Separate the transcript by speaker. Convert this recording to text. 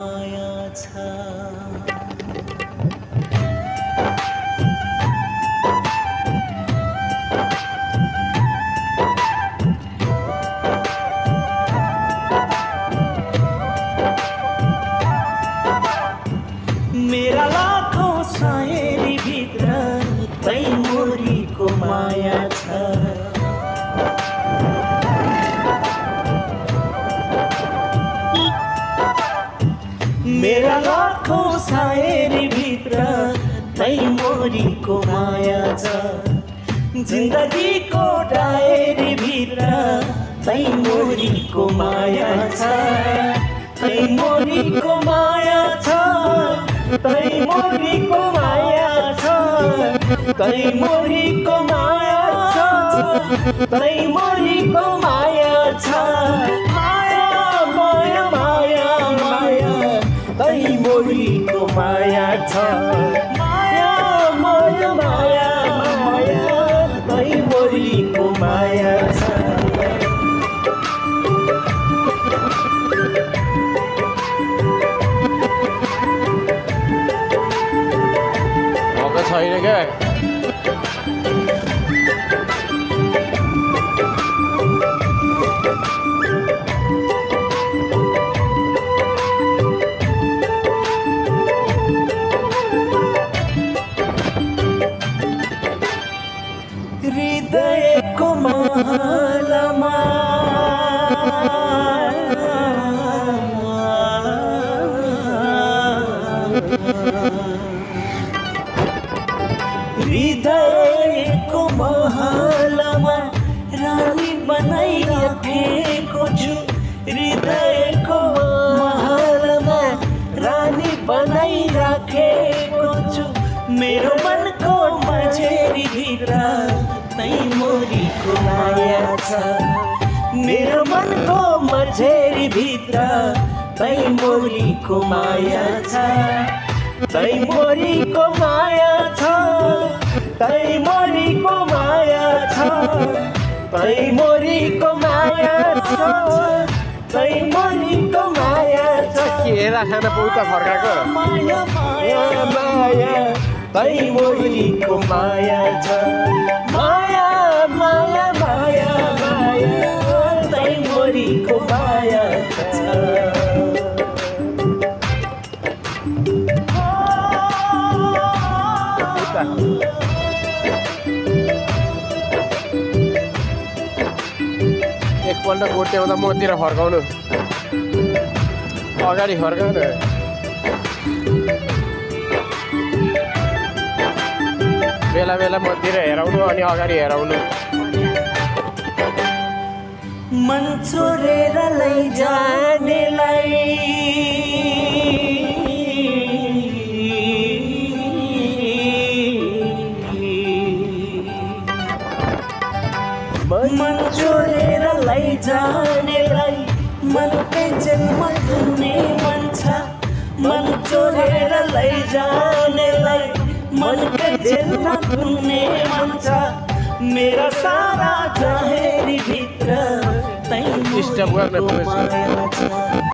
Speaker 1: माया छ मेरा लाखौं सायरी भित्र तैमोरीको माया छ मेरा लाखौं सायरी भित्र तैमोरीको माया छ जिन्दगीको डायरी भित्र तैमोरीको माया छ तैमोरीको माया छ तैमोरीको माया छ तैमोरीको माया छ तैमोरीको माया छ माया माया माया माया तैमोरीको माया छ माया माया माया माया तैमोरीको माया छ
Speaker 2: छैन क्या
Speaker 1: हृदयको महलमा हृदयको महलमा रानी बनाइराखेको छु हृदयको महलमा रानी बनाइराखेको छु मेरो मनको मझेरी भित्र तैमोरीको माया छ मेरो मनको मझेरी भित्र तैमोरीको माया छ तैमोरीको माया छ तैमोरीको माया छ तैमोरीको माया छ तैमोरीको माया छ
Speaker 2: केरा खाना पौता फर्काको
Speaker 1: माया माया माया तैमोरीको माया छ माया माया माया माया तैमोरीको माया छ
Speaker 2: एकपल्ट गोट्याउँदा मतिर फर्काउनु अगाडि फर्काउनु बेला बेला मतिर हेराउनु अनि अगाडि हेराउनु
Speaker 1: मन चोरेर लैजानेलाई मन चोरेर लैजानेलाई मनकै जन्म धुने मन छ मन चोरेर लैजानेलाई मनकै जन्म धुने मन छ मेरा सारा जहेरी भित्र तैमोरीको माया छ